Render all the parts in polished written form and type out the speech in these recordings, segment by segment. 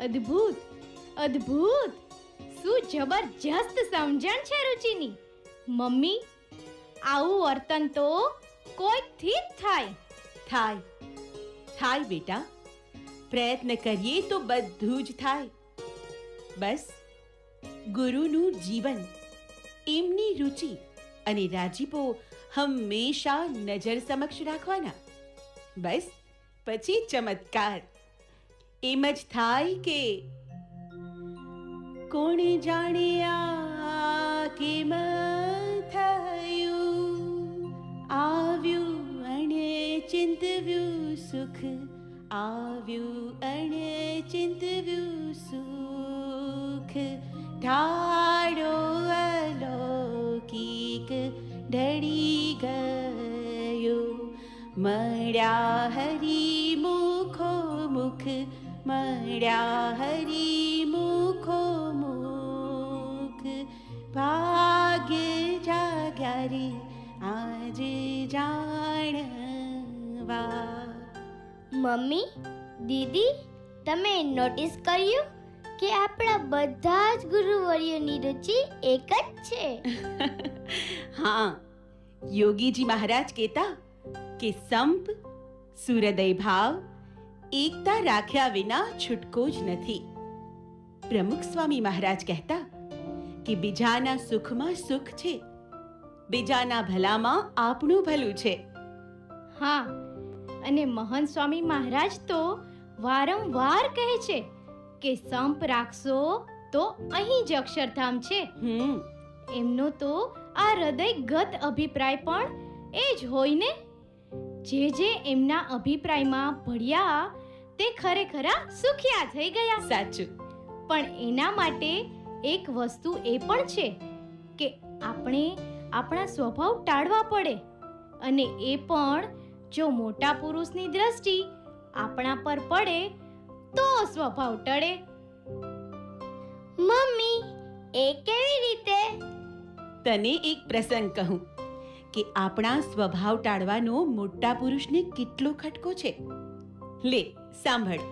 અદ્ભુત, અદ્ભુત! શું જબરજસ્ત સમજણ છે રુચિની. મમ્મી, આવું વર્તન તો કોઈકથી જ થાય. થાય બેટા. પ્રયત્ન કરીએ તો બધું જ થાય. બસ ગુરુનું જીવન, એમની રુચિ અને રાજીપો હંમેશા નજર સમક્ષ રાખવાના. બસ પછી ચમત્કાર એમ જ થાય કે કોણ જાણે આ કેમ થયું, આવ્યું અને ચિંતવ્યું સુખ, આવ્યું અને ચિંતવ્યું સુખ, ઠાડો અલૌકિક ઢળી ગયો, મળ્યા હરી મુખો મુખ, મળ્યા હરી મુખો મુખ, ભાગ્ય જાગ્યા રે આજ જાણવા. મમ્મી, દીદી, તમે નોટિસ કર્યું કે આપણા બધા જ ગુરુવર્યોની રુચિ એક જ છે? હા, યોગીજી મહારાજ કહેતા કે સંપ, સુહૃદય ભાવ, એકતા રાખ્યા વિના છૂટકો જ નથી. પ્રમુખ સ્વામી મહારાજ કહેતા કે બીજાના સુખમાં સુખ છે, બીજાના ભલામાં આપણું ભલું છે. હા, અને મહંત સ્વામી મહારાજ તો વારંવાર કહે છે કે સંપ રાખશો તો અહીં જ અક્ષરધામ છે. એમનો તો આ હૃદયગત અભિપ્રાય પણ એ જ હોય ને. જે એમના અભિપ્રાયમાં ભળ્યા તે ખરેખરા સુખિયા થઈ ગયા. સાચું. પણ એના માટે એક વસ્તુ એ પણ છે કે આપણે આપણા સ્વભાવ ટાળવા પડે, અને એ પણ જો મોટા પુરુષની દ્રષ્ટિ આપણા પર પડે તો સ્વભાવ ટળે. મમ્મી, એ કેવી રીતે? તને એક પ્રસંગ કહું કે આપણા સ્વભાવ ટાળવાનો મોટા પુરુષને કેટલો ખટકો છે. લે સાંભળ.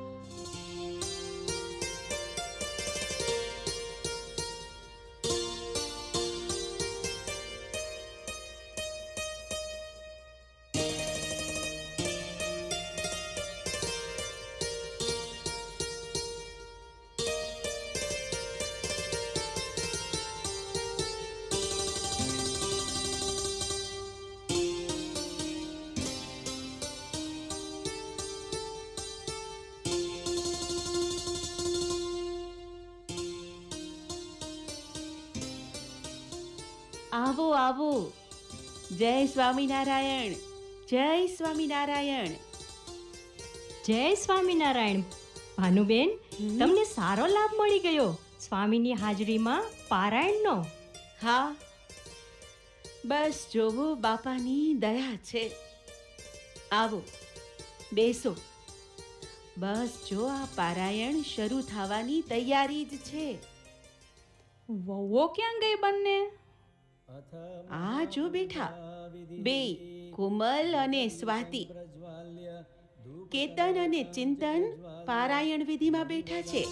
આવો આવો. જય સ્વામિનારાયણ, જય સ્વામિનારાયણ. જય સ્વામિનારાયણ. ભાનુબેન, તમને સારો લાભ મળી ગયો સ્વામીની હાજરીમાં પારાયણનો. હા, બસ જોવો બાપાની દયા છે. આવો બેસો. બસ જો આ પારાયણ શરૂ થવાની તૈયારી જ છે. વહુઓ ક્યાં ગઈ બંને? આ જો બેઠા બે, કોમલ અને સ્વાતિ. કેતન અને ચિંતન પારાયણ વિધિમાં બેઠા છે.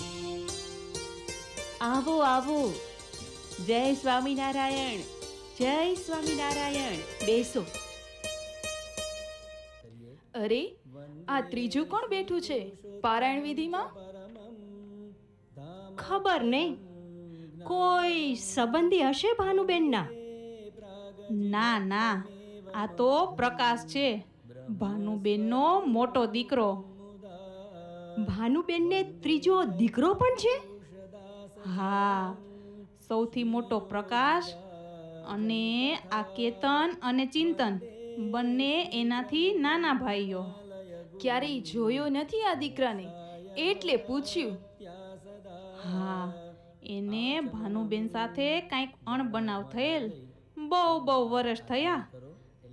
આવો આવો. જય સ્વામિનારાયણ, જય સ્વામિનારાયણ. બેસો. અરે, આ ત્રીજું કોણ બેઠું છે પારાયણ વિધિમાં? ખબર નહીં, કોઈ સંબંધી હશે ભાનુબેનના. ના ના, આ તો પ્રકાશ છે, ભાનુબેનનો મોટો દીકરો. ભાનુબેનને ત્રીજો દીકરો પણ છે? હા, સૌથી મોટો પ્રકાશ, અને આ કેતન અને ચિંતન બંને એનાથી નાના ભાઈઓ. ક્યારેય જોયો નથી આ દીકરાને, એટલે પૂછ્યું. હા, એને ભાનુબેન સાથે કાંઈક અણબનાવ થયેલ. બહુ વર્ષ થયા,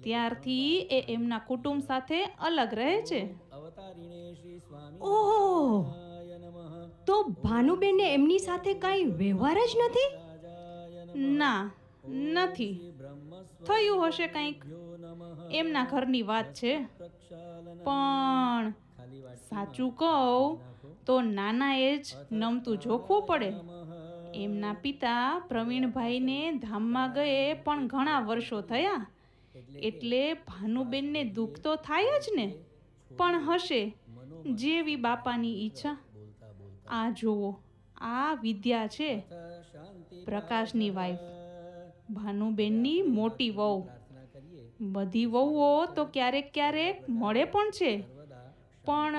ત્યારથી એ એમના કુટુંબ સાથે અલગ રહે છે. ઓહ, તો ભાનુબેનને એમની સાથે કઈ વ્યવહાર જ નથી? ના, નથી. થયું હશે કંઈક, એમના ઘરની વાત છે. પણ સાચું કહું તો નાનાએ જ નમતું જોખવું પડે. એમના પિતા પ્રવીણભાઈને ધામમાં ગયે પણ ઘણા વર્ષો થયા, એટલે ભાનુબેનને દુઃખ તો થાય જ ને. પણ હશે જેવી બાપાની ઈચ્છા. આ જોવો, આ વિદ્યા છે, પ્રકાશની વાઈફ, ભાનુબેનની મોટી વહુ. બધી વહુઓ તો ક્યારેક ક્યારેક મળે પણ છે, પણ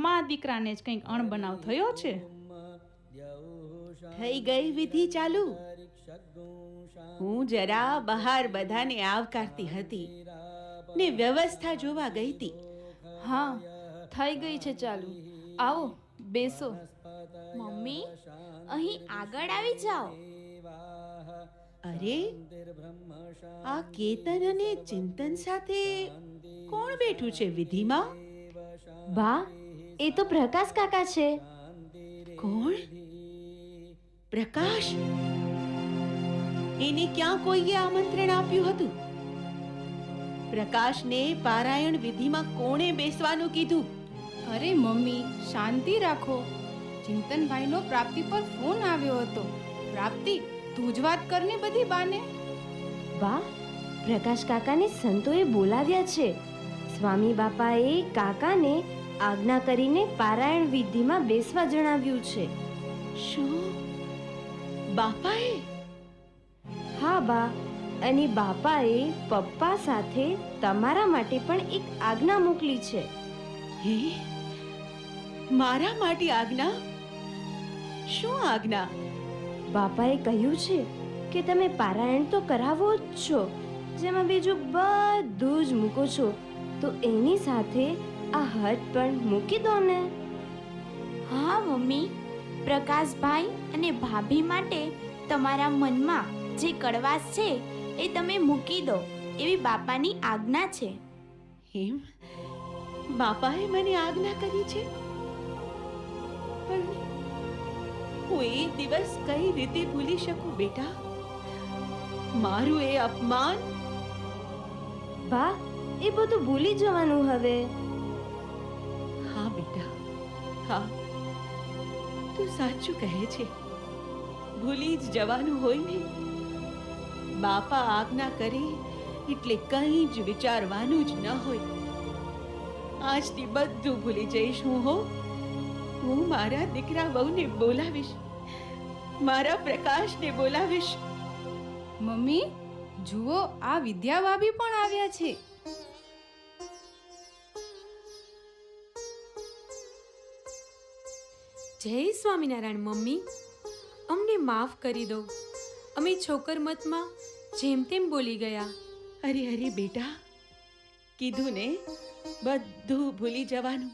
માં દીકરાને જ કંઈક અણબનાવ થયો છે. થઈ ગઈ વિધિ ચાલુ. હું જરા બહાર બધાને આવકારતી હતી ને વ્યવસ્થા જોવા ગઈ હતી. હા, થઈ ગઈ છે ચાલુ. આવો, બેસો. મમ્મી, અહીં આગળ આવી જાઓ. અરે, આ કેતન અને ચિંતન સાથે કોણ બેઠું છે વિધિમાં? બા, એ તો પ્રકાશ કાકા છે. કોણ? પ્રકાશ? એને ક્યાં કોઈએ આમંત્રણ આપ્યું હતું? પ્રકાશને પારાયણ વિધિમાં કોણે બેસવાનું કીધું? અરે મમ્મી, શાંતિ રાખો. ચિંતનભાઈનો પ્રાપ્તિ પર ફોન આવ્યો હતો. પ્રાપ્તિ, તું જ વાત કરને બધી બાને. બા, પ્રકાશ કાકાને સંતોએ બોલાવ્યા છે. સ્વામી બાપાએ કાકાને આજ્ઞા કરીને પારાયણ વિધિમાં બેસવા જણાવ્યું છે. શું? બાપાએ? હા બા, અને બાપાએ પપ્પા સાથે તમારા માટે પણ એક આજ્ઞા મોકલી છે. હે? મારા માટે આજ્ઞા? શું આજ્ઞા? બાપાએ કહ્યું છે કે તમે પારાયણ તો કરાવો જ છો, જેમાં બીજું બધું જ મૂકો છો, તો એની સાથે આ હટ પણ મૂકી દો ને. હા મમ્મી, પ્રકાશભાઈ અને ભાભી માટે તમારા મનમાં જે કડવાશ છે એ તમે મૂકી દો, એવી બાપાની આજ્ઞા છે. એમ? બાપાએ મને આજ્ઞા કરી છે? પણ હું એ દિવસ કઈ રીતે ભૂલી શકું બેટા? મારું એ અપમાન. બા, એ બધું ભૂલી જવાનું હવે. હા બેટા, હા, તું સાચું કહે છે. ભૂલી જ જવાનું હોય ને. બાપા આજ્ઞા કરે એટલે કંઈ જ વિચારવાનું જ ન હોય. આજથી બધું ભૂલી જઈશ હું. હું મારા દીકરા વહુને બોલાવીશ, મારા પ્રકાશને બોલાવીશ. મમ્મી, જુઓ, આ વિદ્યા ભાભી પણ આવ્યા છે. જય સ્વામિનારાયણ. મમ્મી, અમને માફ કરી દો. અમે છોકર મતમાં જેમ તેમ બોલી ગયા. અરે અરે બેટા, કીધું ને બધું ભૂલી જવાનું.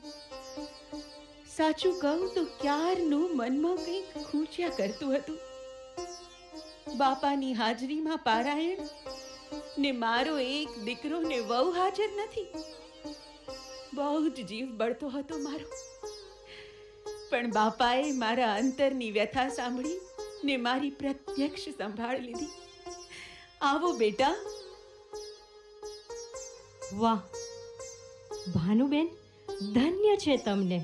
સાચું કહું તો ક્યારનું મનમાં કંઈક ખૂંચ્યા કરતું હતું. બાપાની હાજરીમાં પારાયણ ને મારો એક દીકરો ને વહુ હાજર નથી. બહુ જ જીવ બળતો હતો મારો. પણ બાપાએ મારા અંતરની વ્યથા સાંભળી ને મારી પ્રત્યક્ષ સંભાળ લીધી. આવો બેટા. વાહ ભાનુબેન, ધન્ય છે તમને.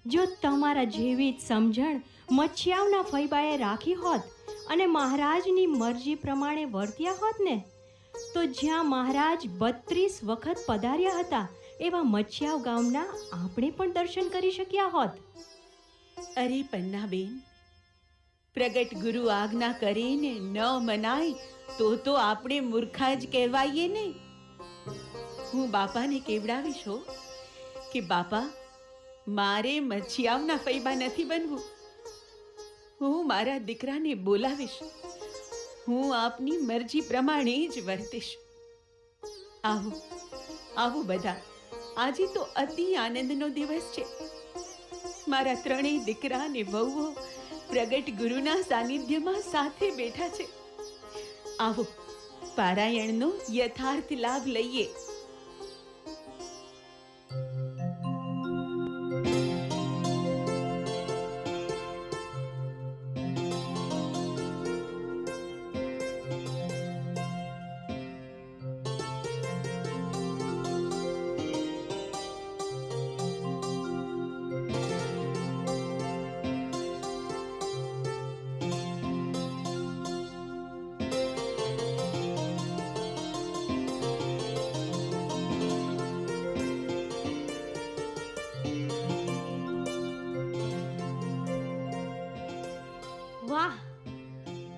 જો તમારા જેવી જ સમજણ મચ્છિયાવના ફૈબાએ રાખી હોત અને મહારાજની મરજી પ્રમાણે વર્ત્યા હોત ને, તો જ્યાં મહારાજ 32 વખત પધાર્યા હતા એવા મચ્છિયાવ ગામના આપણે પણ દર્શન કરી શક્યા હોત. અરે પન્નાબેન, પ્રગટ ગુરુ આજ્ઞા કરે ને ન મનાય તો આપણે મૂર્ખા જ કહેવાઈએ ને. હું બાપાને કેવડાવીશ હો કે બાપા, મારે મચ્છિયાવના ફૈબા નથી બનવું. હું મારા દીકરાને બોલાવીશ. હું આપની મરજી પ્રમાણે જ વર્તીશ. આવો આવો બધા. આજે તો અતિ આનંદનો દિવસ છે. મારા ત્રણેય દીકરા અને વહુઓ પ્રગટ ગુરુના સાનિધ્યમાં સાથે બેઠા છે. આવો, પારાયણનો યથાર્થ લાભ લઈએ. વાહ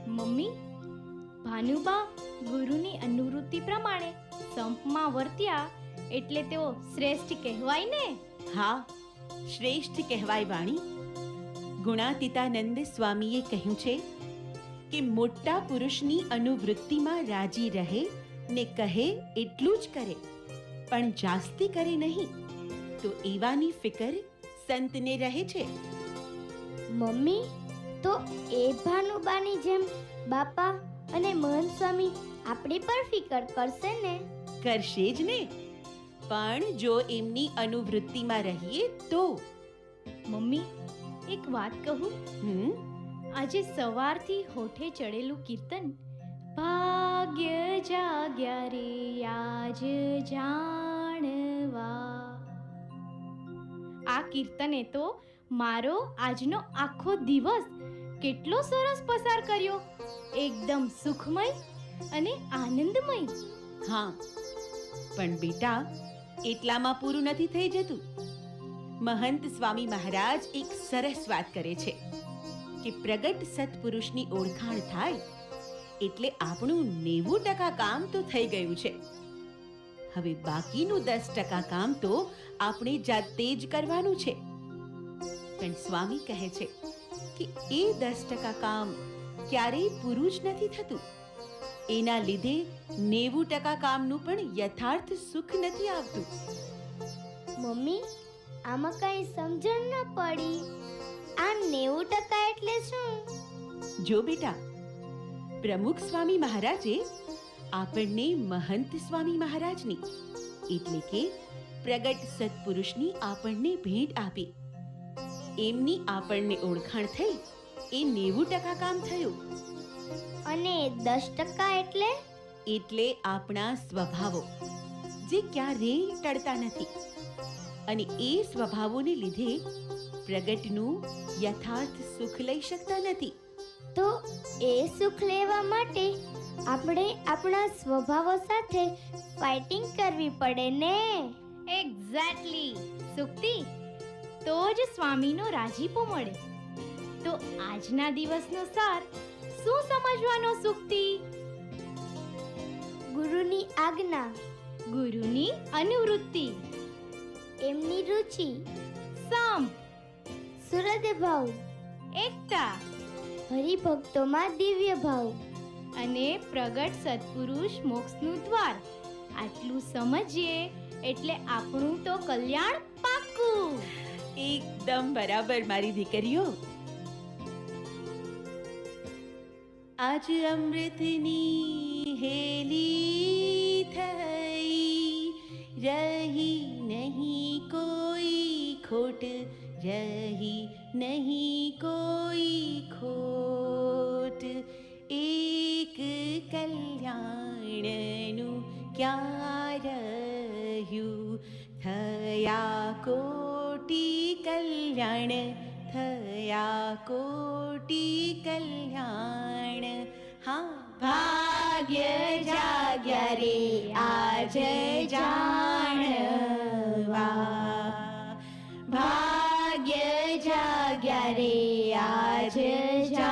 મમ્મી, ભાનુબા ગુરુની અનુવૃત્તિ પ્રમાણે સંપમાં વર્ત્યા એટલે તેઓ શ્રેષ્ઠ કહેવાય ને? હા, શ્રેષ્ઠ કહેવાય વાણી. ગુણાતીતાનંદ સ્વામીએ કહ્યું છે કે મોટા પુરુષની અનુવૃત્તિમાં રાજી રહે ને કહે એટલું જ કરે, પણ જાસ્તી કરે નહીં, તો એવાની ફિકર સંતને રહે છે. મમ્મી, તો એ ભાનુબાની જેમ બાપા અને મહંત સ્વામી આપણી પર ફિકર કરશે ને? કરશે જ ને, પણ જો એમની અનુવૃત્તિમાં રહીએ તો. મમ્મી, એક વાત કહું? આજે સવારથી હોઠે ચડેલું કીર્તન, ભાગ્ય જાગ્યા રે આજ જાણવા, આ કીર્તને તો મારો આજનો આખો દિવસ કેટલો સરસ પસાર કર્યો. એકદમ સુખમય અને આનંદમય. હા, પણ બેટા, એટલામાં પૂરું નથી થઈ જતું. મહંત સ્વામી મહારાજ એક સરસ વાત કરે છે કે પ્રગટ સત્પુરુષની ઓળખાણ થાય એટલે આપણું 90% કામ તો થઈ ગયું છે. હવે બાકીનું 10% કામ તો આપણે જાતે જ કરવાનું છે. પણ સ્વામી કહે છે કે એ 10% કામ ક્યારેય પૂરું જ નથી થતું. એના લીધે 90% કામનું પણ યથાર્થ સુખ નથી આવતું. મમ્મી, આમાં કઈ સમજણ ન પડી. આ 90% એટલે શું? જો બેટા, પ્રમુખ સ્વામી મહારાજે આપણને મહંત સ્વામી મહારાજની એટલે કે પ્રગટ સત્પુરુષની આપણને ભેટ આપી. એમની આપણને ઓળખાણ થઈ, એ 90% કામ થયું. અને 10% એટલે? એટલે આપણા સ્વભાવો જે ક્યારેય ટળતા નથી, અને એ સ્વભાવોને લીધે પ્રગટનું યથાર્થ સુખ લઈ શકતા નથી. તો એ સુખ લેવા માટે આપણે આપણા સ્વભાવો સાથે ફાઇટિંગ કરવી પડે ને? એક્ઝેક્ટલી સુક્તિ, તો જ સ્વામીનો રાજીપો મળે. તો આજના દિવસનો સાર શું સમજવાનો સુક્તિ? ગુરુની આજ્ઞા, ગુરુની અનુવૃત્તિ, એમની રુચિ, સંપ, સુહૃદ ભાવ, એકતા, હરિભક્તોમાં દિવ્ય ભાવ, અને પ્રગટ સત્પુરુષ મોક્ષનું દ્વાર. આટલું સમજીએ એટલે આપણું તો કલ્યાણ પાક્કું. એકદમ બરાબર મારી દીકરીઓ. આજ અમૃતની હેલી થઈ, રહી નહીં કોઈ ખોટ, રહી નહીં કોઈ ખોટ. એક કલ્યાણનું ક્યાં રહ્યું, થયા કોટી કલ્યાણ, થયા કોટી કલ્યાણ. હા, ભાગ્ય જાગ્યા રે આજ જાણવા, ભાગ્ય જાગ્યા રે આજ જાણવા.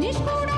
નિષ્કુળ